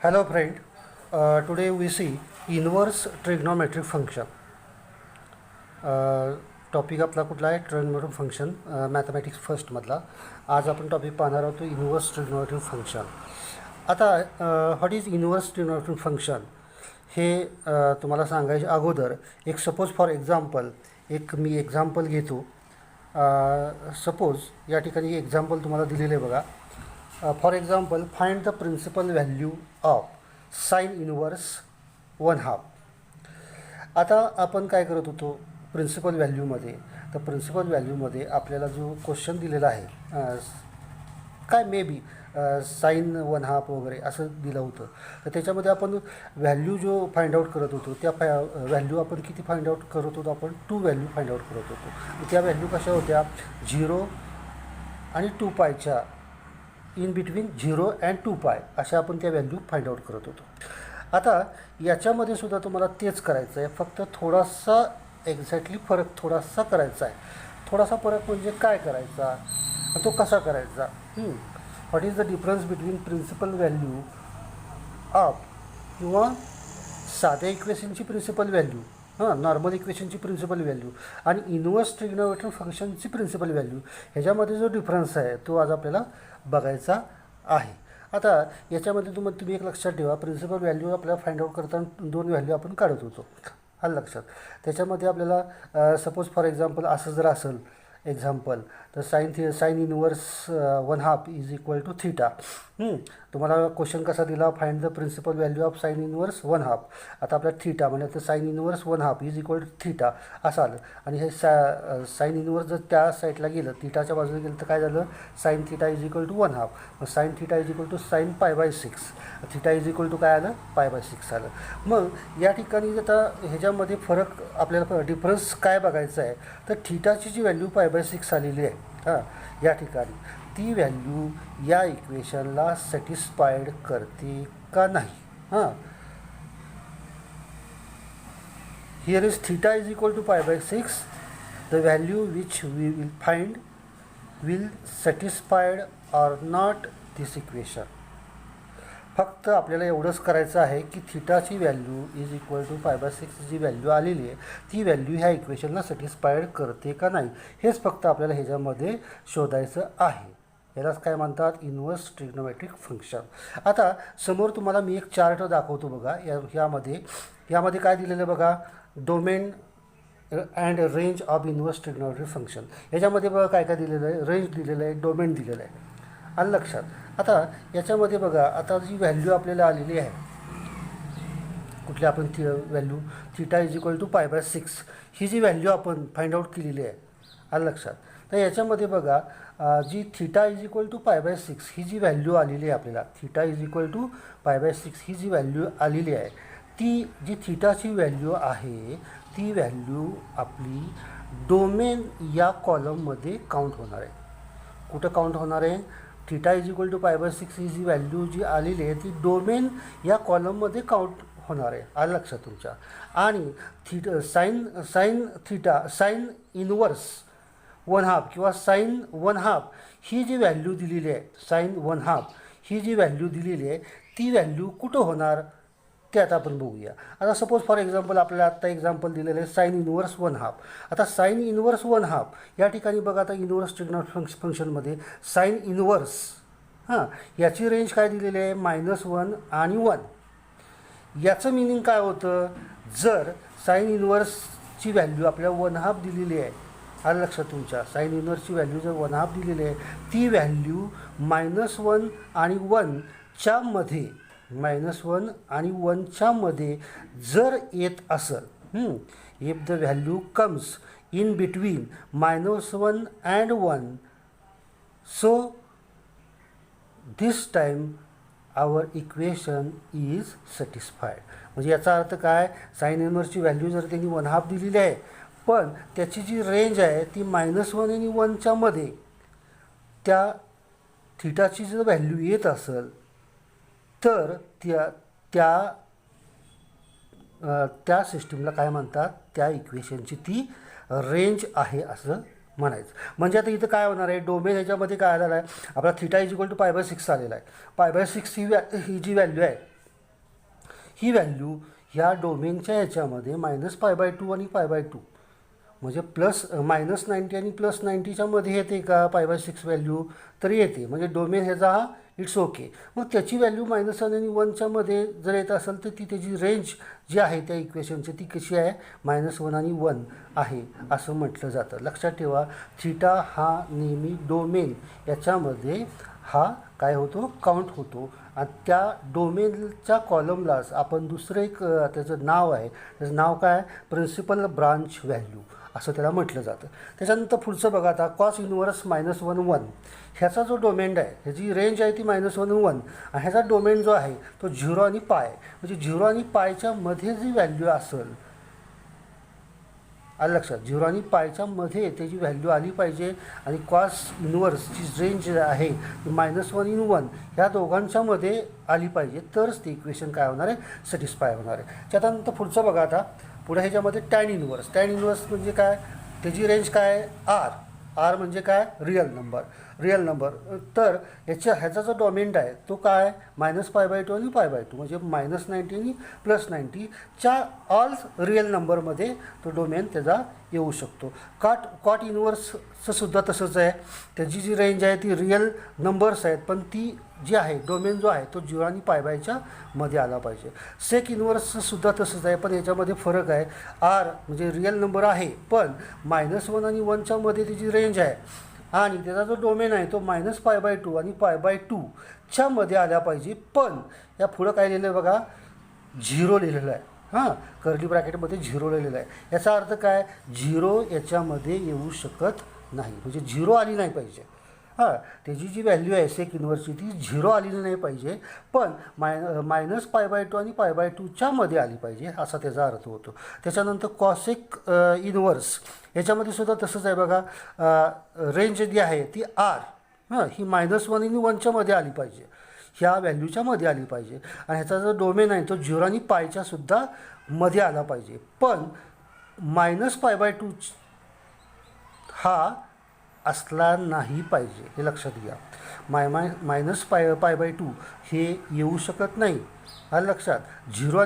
Hello friend, today we see inverse trigonometric function. Topic आपला कुठला आहे ट्रिग्नोमेट्रिक फंक्शन मॅथमॅटिक्स फर्स्टमधला. आज आपण टॉपिक पाहणार आहोत इन्व्हर्स ट्रिग्नोमेट्रिक फंक्शन. आता what is inverse trigonometric function हे तुम्हाला सांगायच्या अगोदर एक सपोज फॉर एक्झाम्पल एक मी एक्झाम्पल घेतो. सपोज या ठिकाणी एक्झाम्पल तुम्हाला दिलेलं आहे बघा. For example find the principal value of sine inverse 1/2. आता आपण काय करत होतो प्रिन्सिपल व्हॅल्यूमध्ये. तर प्रिन्सिपल व्हॅल्यूमध्ये आपल्याला जो क्वेश्चन दिलेला आहे काय मे बी साइन 1/2 वगैरे असं दिलं होतं. तर त्याच्यामध्ये आपण व्हॅल्यू जो फाइंड आउट करत होतो त्या व्हॅल्यू आपण किती फाइंड आउट करत होतो, आपण 2 व्हॅल्यू फाइंड आउट करत होतो. त्या व्हॅल्यू कशा होत्या 0 आणि 2π इन बिटवीन 0 अँड 2π अशा आपण त्या व्हॅल्यू फाइंड आउट करत होतो. आता याच्यामध्ये सुद्धा तुम्हाला तेच करायचं आहे, फक्त थोडासा एक्झॅक्टली फरक थोडासा करायचा आहे. थोडासा फरक म्हणजे काय करायचा, तो कसा करायचा. What is the difference between principal value of किंवा साध्या इक्वेशनची प्रिन्सिपल व्हॅल्यू, नॉर्मल इक्वेशनची प्रिन्सिपल व्हॅल्यू आणि इन्व्हर्स ट्रिग्नोमेट्रिक फंक्शनची प्रिन्सिपल व्हॅल्यू ह्याच्यामध्ये जो डिफरन्स आहे तो आज आपल्याला बघायचा आहे. आता याच्यामध्ये तुम्ही एक लक्षात ठेवा, प्रिन्सिपल व्हॅल्यू आपल्याला फाइंड आउट करताना 2 व्हॅल्यू आपण काढत होतो. आलं लक्षात. त्याच्यामध्ये आपल्याला सपोज फॉर एक्झाम्पल असं जर असेल एक्झाम्पल तर sine inverse 1/2 is equal to theta. तुम्हाला क्वेश्चन कसा दिला, find the principal value of sine inverse 1/2. आता आपल्याला थीटा म्हणजे तर sine inverse 1/2 is equal to theta असं आलं. आणि हे साइन इनवर्स जर त्या साईडला गेलं थीटाच्या बाजूला गेलं तर काय झालं, sine theta is equal to 1/2. मग sine theta is equal to sine π/6. Theta is equal to काय आलं π/6 आलं. मग या ठिकाणी आता ह्याच्यामध्ये फरक आपल्याला डिफरन्स काय बघायचा आहे तर थीटाची जी व्हॅल्यू π/6 आलेली आहे या ठिकाणी ती व्हॅल्यू या इक्वेशनला सॅटिस्फाईड करते का नाही. Here is theta is equal to π/6. The value which we will find will satisfied or not this equation. फक्त आपल्याला एवढंच करायचं आहे की थीटाची व्हॅल्यू इज इक्वल टू π/6 जी व्हॅल्यू आलेली आहे ती व्हॅल्यू ह्या इक्वेशनला सॅटिस्फाईड करते का नाही हेच फक्त आपल्याला ह्याच्यामध्ये शोधायचं आहे. यालाच काय म्हणतात इन्व्हर्स ट्रिग्नोमेट्रिक फंक्शन. आता समोर तुम्हाला मी एक चार्ट दाखवतो बघा. यामध्ये काय दिलेलं आहे बघा, domain and range of inverse trigonometric function. याच्यामध्ये बघा काय काय दिलेलं आहे, रेंज दिलेलं आहे, डोमेन दिलेलं आहे. आलं लक्षात. आता याच्यामध्ये बघा आता जी व्हॅल्यू आपल्याला आलेली आहे कुठली आपण value theta is equal to π/6 ही जी व्हॅल्यू आपण फाइंड आउट केलेली आहे. आलं लक्षात. तर याच्यामध्ये बघा जी थीटा इज इक्वल टू π/6 ही जी व्हॅल्यू आलेली आहे आपल्याला थीटा इज इक्वल टू π/6 ही जी व्हॅल्यू आलेली आहे ती जी थीटाची व्हॅल्यू आहे ती व्हॅल्यू आपली डोमेन या कॉलममध्ये काउंट होणार आहे. कुठं काउंट होणार आहे, थीटा इज इक्वल टू π/6 ही जी व्हॅल्यू जी आलेली आहे ती डोमेन या कॉलममध्ये काउंट होणार आहे. आलं लक्षात तुमच्या. आणि साइन इनवर्स 1/2 किंवा साइन 1/2 ही जी व्हॅल्यू दिलेली आहे साइन 1/2 ही जी व्हॅल्यू दिलेली आहे ती व्हॅल्यू कुठं होणार ते आता आपण बघूया. आता सपोज फॉर एक्झाम्पल आपल्याला आत्ता एक्झाम्पल दिलेलं आहे साइन इनवर्स 1/2. आता साइन इनवर्स 1/2 या ठिकाणी बघा आता इनवर्स ट्रिग्नोमेट्रिक फंक्शनमध्ये साइन इनवर्स याची रेंज काय दिलेली आहे -1 आणि 1. याचं मिनिंग काय होतं, जर साइन इनवर्सची व्हॅल्यू आपल्याला 1/2 दिलेली आहे. आलं लक्षात तुमच्या. साइन इनवर्सची व्हॅल्यू जर 1/2 दिलेली आहे ती व्हॅल्यू -1 आणि 1च्या मध्ये -1 आणि 1च्या मध्ये जर येत असेल, if the value comes in between -1 and 1 so this time our equation is satisfied. म्हणजे याचा अर्थ काय, साइन इनवर्सची व्हॅल्यू जर त्यांनी 1/2 दिलेली आहे पण त्याची जी रेंज आहे ती -1 आणि 1च्या मध्ये त्या थीटाची जर व्हॅल्यू येत असेल तर त्या सिस्टीमला काय म्हणतात, त्या इक्वेशनची ती रेंज आहे असं म्हणायचं. म्हणजे आता इथं काय होणार आहे, डोमेन ह्याच्यामध्ये काय आलेला आहे आपला थीटा इज इक्वल टू π/6 आलेला आहे. π/6 ही जी व्हॅल्यू आहे ही व्हॅल्यू ह्या डोमेनच्या ह्याच्यामध्ये -π/2 आणि π/2 म्हणजे -90 आणि +90च्या मध्ये येते का π/6 व्हॅल्यू? तर येते. म्हणजे डोमेन ह्याचा हा इट्स ओके. मग त्याची व्हॅल्यू -1 आणि 1च्या मध्ये जर येत असेल तर ती त्याची रेंज जी आहे त्या इक्वेशनची ती कशी आहे? -1 आणि 1 आहे असं म्हटलं जातं. लक्षात ठेवा, थिटा हा नेहमी डोमेन याच्यामध्ये हा काय होतो? काउंट होतो. आणि त्या डोमेनच्या कॉलमलाच आपण दुसरं एक त्याचं नाव आहे. त्याचं नाव काय? प्रिन्सिपल ब्रांच व्हॅल्यू असं त्याला म्हटलं जातं. त्याच्यानंतर पुढचं बघा आता, कॉस इन्व्हर्स -1 1 ह्याचा जो डोमेन आहे ह्याची रेंज आहे ती -1 1 आणि ह्याचा डोमेन जो आहे तो 0 आणि पाय. म्हणजे 0 आणि पायच्या मध्ये जी व्हॅल्यू असेल, आलं लक्षात, 0 आणि पायच्या मध्ये त्याची व्हॅल्यू आली पाहिजे. आणि कॉस इन्व्हर्सची रेंज आहे ती -1 in 1 ह्या दोघांच्या मध्ये आली पाहिजे, तरच ते इक्वेशन काय होणार आहे? सॅटिस्फाय होणार आहे. त्याच्यानंतर पुढचं बघा आता, पुढे ह्याच्यामध्ये टॅन इन्व्हर्स. टॅन इन्व्हर्स म्हणजे काय? त्याची रेंज काय आहे? आर म्हणजे काय? Real number. तर ह्याचा जो डोमेन आहे तो काय? -π/2 आणि π/2 म्हणजे -90 आणि +90च्या ऑल रिअल नंबरमध्ये तो डोमेन त्याचा येऊ शकतो. कॉट इन्व्हर्सचं सुद्धा तसंच आहे. त्याची जी रेंज आहे ती रिअल नंबर्स आहेत, पण ती जी आहे डोमेन जो आहे तो 0 आणि π/च्या मध्ये आला पाहिजे. सेक इन्व्हर्सचं सुद्धा तसंच आहे, पण याच्यामध्ये फरक आहे. आर म्हणजे रिअल नंबर आहे, पण -1 आणि 1च्या मध्ये त्याची रेंज आहे आणि त्याचा जो डोमेन आहे तो -π/2 आणि π/2च्या मध्ये आल्या पाहिजे. पण या पुढं काय लिहिलं आहे बघा? 0 लिहिलेलं आहे. कर्ली ब्रॅकेटमध्ये 0 लिहिलेलं आहे. याचा अर्थ काय? 0 याच्यामध्ये येऊ शकत नाही, म्हणजे 0 आली नाही पाहिजे. त्याची जी व्हॅल्यू आहे सेक इन्व्हर्सची ती 0 आलेली नाही पाहिजे, पण -π/2 आणि π/2च्या मध्ये आली पाहिजे असा त्याचा अर्थ होतो. त्याच्यानंतर कॉसेक इन्व्हर्स याच्यामध्ये सुद्धा तसंच आहे बघा. रेंज जी आहे ती आर ही -1 आणि 1च्या मध्ये आली पाहिजे, ह्या व्हॅल्यूच्या मध्ये आली पाहिजे. आणि ह्याचा जो डोमेन आहे तो 0 आणि पायच्या सुद्धा मध्ये आला पाहिजे, पण -π/2 हा असला नाही पाहिजे, हे लक्षात घ्या. -π/2 हे येऊ शकत नाही, आलं लक्षात. 0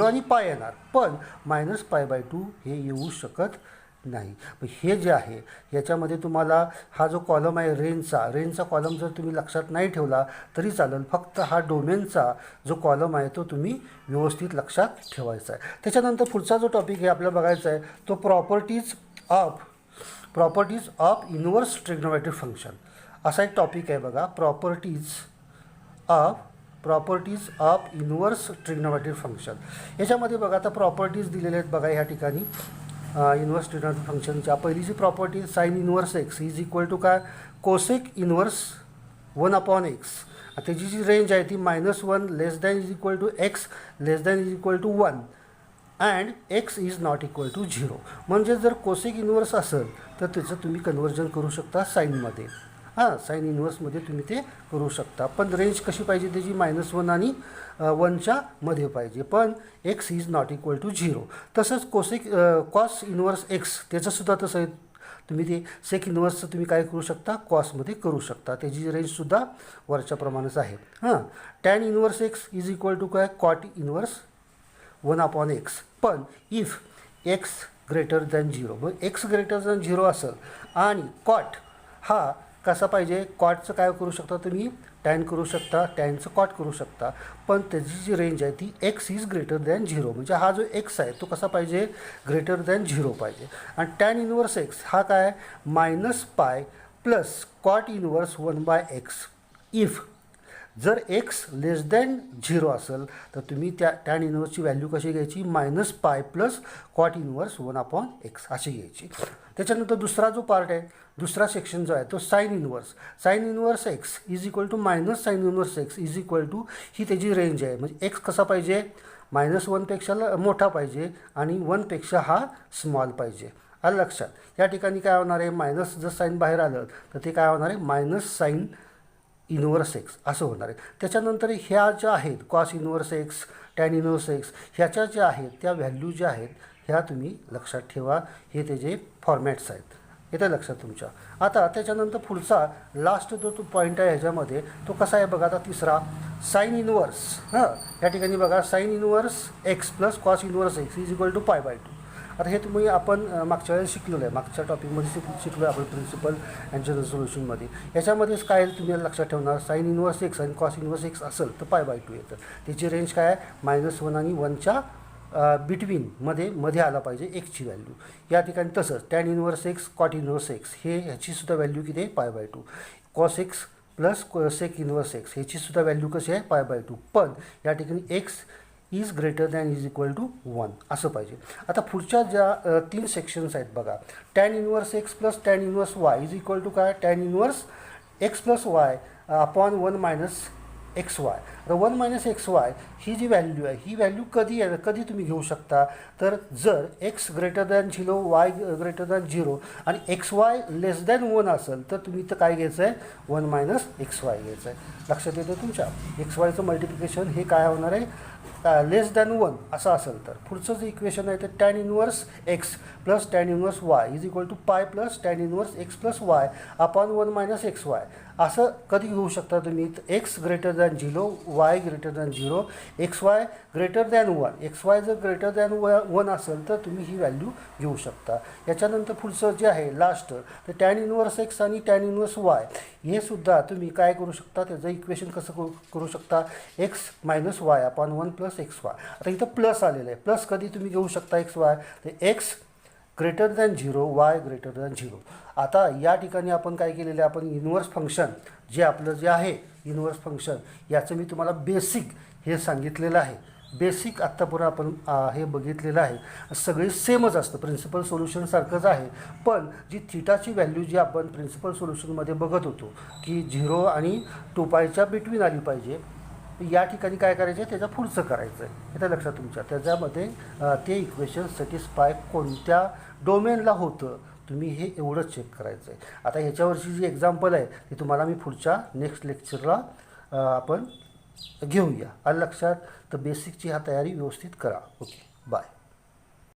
आणि पाय येणार, पण -π/2 हे येऊ शकत नाही. हे जे आहे याच्यामध्ये तुम्हाला हा जो कॉलम आहे रेंजचा कॉलम जर तुम्ही लक्षात नाही ठेवला तरी चालेल, फक्त हा डोमेनचा जो कॉलम आहे तो तुम्ही व्यवस्थित लक्षात ठेवायचा आहे. त्याच्यानंतर पुढचा जो टॉपिक आहे आपल्याला बघायचा आहे तो properties of inverse trigonometric function असा एक टॉपिक आहे बघा. Properties of inverse trigonometric function. याच्यामध्ये बघा आता प्रॉपर्टीज दिलेल्या आहेत बघा ह्या ठिकाणी इन्व्हर्स ट्रिग्नोमेट्रिक फंक्शनच्या. पहिलीची property sine inverse x is equal to काय? Cosec inverse 1/x. त्याची जी रेंज आहे ती -1 less than is equal to x less than is equal to 1 and x is not equal to 0. म्हणजे जर कोसेक इन्व्हर्स असेल तर त्याचं तुम्ही कन्व्हर्जन करू शकता साईनमध्ये. साइन इन्व्हर्समध्ये तुम्ही ते करू शकता, पण रेंज कशी पाहिजे त्याची? -1 आणि 1च्या मध्ये पाहिजे, पण x is not equal to 0. तसंच कॉस इन्व्हर्स एक्स त्याचंसुद्धा तसं आहे. तुम्ही ते सेक इन्व्हर्सचं तुम्ही काय करू शकता? कॉसमध्ये करू शकता. त्याची रेंजसुद्धा वरच्या प्रमाणेच आहे. Tan inverse x is equal to काय? Cot inverse 1/x. पण इफ एक्स ग्रेटर दॅन 0, मग एक्स ग्रेटर दॅन 0 असेल आणि कॉट हा कसा पाहिजे? कॉटचं काय करू शकता तुम्ही? टॅन करू शकता, टॅनचं कॉट करू शकता, पण त्याची जी रेंज आहे ती एक्स इज ग्रेटर दॅन 0. म्हणजे हा जो एक्स आहे तो कसा पाहिजे? ग्रेटर दॅन 0 पाहिजे. आणि टॅन इन्व्हर्स एक्स हा काय? -π plus cot inverse 1/x. If जर एक्स लेस दॅन 0 असेल तर तुम्ही त्या टॅन इन्व्हर्सची व्हॅल्यू कशी घ्यायची? -π प्लस कॉट इन्व्हर्स 1/x अशी घ्यायची. त्याच्यानंतर दुसरा जो पार्ट आहे, दुसरा सेक्शन जो आहे तो sine inverse x is equal to -sin inverse x is equal to ही त्याची रेंज आहे. म्हणजे एक्स कसा पाहिजे? -1पेक्षा मोठा पाहिजे आणि 1पेक्षा हा स्मॉल पाहिजे. आलं लक्षात. या ठिकाणी काय होणार आहे? मायनस जर साईन बाहेर आलं तर ते काय होणार आहे? -sin इन्व्हर्स एक्स असं होणार आहे. त्याच्यानंतर ह्या ज्या आहेत cos inverse x, tan inverse x, ह्याच्या ज्या आहेत त्या व्हॅल्यू ज्या आहेत ह्या तुम्ही लक्षात ठेवा. हे त्याचे फॉर्मॅट्स आहेत. येतं लक्षात तुमच्या. आता त्याच्यानंतर पुढचा लास्ट जो तो पॉईंट आहे ह्याच्यामध्ये तो कसा आहे बघा. आता तिसरा साईन इनवर्स. या ठिकाणी बघा sine inverse x plus cos inverse x is equal to pi by 2. आता हे तुम्ही आपण मागच्या वेळेस शिकलेलं आहे, मागच्या टॉपिकमध्ये शिकलो आहे आपण प्रिन्सिपल अँड जनरल सोल्युशनमध्ये. याच्यामध्येच काय तुम्ही लक्षात ठेवणार, साईन इनवर्स एक्स आणि कॉस इनवर्स एक्स असेल तर पाय बाय 2 येतं. त्याची रेंज काय आहे -1 आणि 1च्या मध्ये आला पाहिजे एक्सची व्हॅल्यू. या ठिकाणी तसंच tan inverse x cot inverse x हे ह्याचीसुद्धा व्हॅल्यू किती आहे pi by 2. Cos x plus sec inverse x ह्याचीसुद्धा व्हॅल्यू कशी आहे पाय बाय 2. पण या ठिकाणी x is greater than is equal to 1 असं पाहिजे. आता पुढच्या ज्या 3 सेक्शन्स आहेत बघा. Tan inverse x plus tan inverse y is equal to काय, tan inverse x plus y upon 1 minus x y. तर 1 मायनस एक्स वाय ही जी व्हॅल्यू आहे ही व्हॅल्यू कधी तुम्ही घेऊ शकता, तर जर x greater than 0 y greater than 0 आणि एक्स वाय लेस दॅन 1 असेल तर तुम्ही इथं काय घ्यायचं आहे 1 मायनस एक्स वाय घ्यायचं आहे. लक्षात येतं तुमच्या. एक्स वायचं मल्टिप्लिकेशन हे काय होणार आहे लेस दॅन 1 असं असेल तर. पुढचं जे इक्वेशन आहे ते tan inverse x plus tan inverse y is equal to pi plus tan inverse x plus y upon 1 minus x y. असं कधी घेऊ शकता तुम्ही, x greater than 0 y greater than 0 x y greater than 1. X y जर greater than 1 असेल तर तुम्ही ही value घेऊ शकता. याच्यानंतर पुढचं जे आहे लास्ट तर टॅन इनवर्स एक्स आणि टॅन इनवर्स वाय हे सुद्धा तुम्ही काय करू शकता, त्याचं इक्वेशन कसं करू शकता, x minus Y upon 1 plus x Y. आता इथं प्लस आलेलं आहे, प्लस कधी तुम्ही घेऊ शकता एक्स वाय, तर x greater than 0 y greater than 0. आता या ठिकाणी आपण काय केलेलं आहे, आपण इनवर्स फंक्शन जे आपलं जे आहे इनवर्स फंक्शन याचं मी तुम्हाला बेसिक हे सांगितलेलं आहे. बेसिक आत्तापर्यंत आपण हे बघितलेलं आहे. सगळे सेमच असतं, प्रिन्सिपल सोल्युशनसारखंच आहे. पण जी थिटाची व्हॅल्यू जी आपण प्रिन्सिपल सोल्युशनमध्ये बघत होतो की 0 आणि 2πच्या बिटवीन आली पाहिजे, या ठिकाणी काय करायचं आहे त्याच्या पुढचं करायचं आहे. येतं लक्षात तुमच्या. त्याच्यामध्ये ते इक्वेशन सॅटिस्फाय कोणत्या डोमेनला होतं तुम्ही हे एवढंच चेक करायचं आहे. आता ह्याच्यावरची जी एक्झाम्पल आहे ती तुम्हाला मी पुढच्या नेक्स्ट लेक्चरला आपण घेऊया. आलं लक्षात. तर बेसिकची हा तयारी व्यवस्थित करा. Okay bye.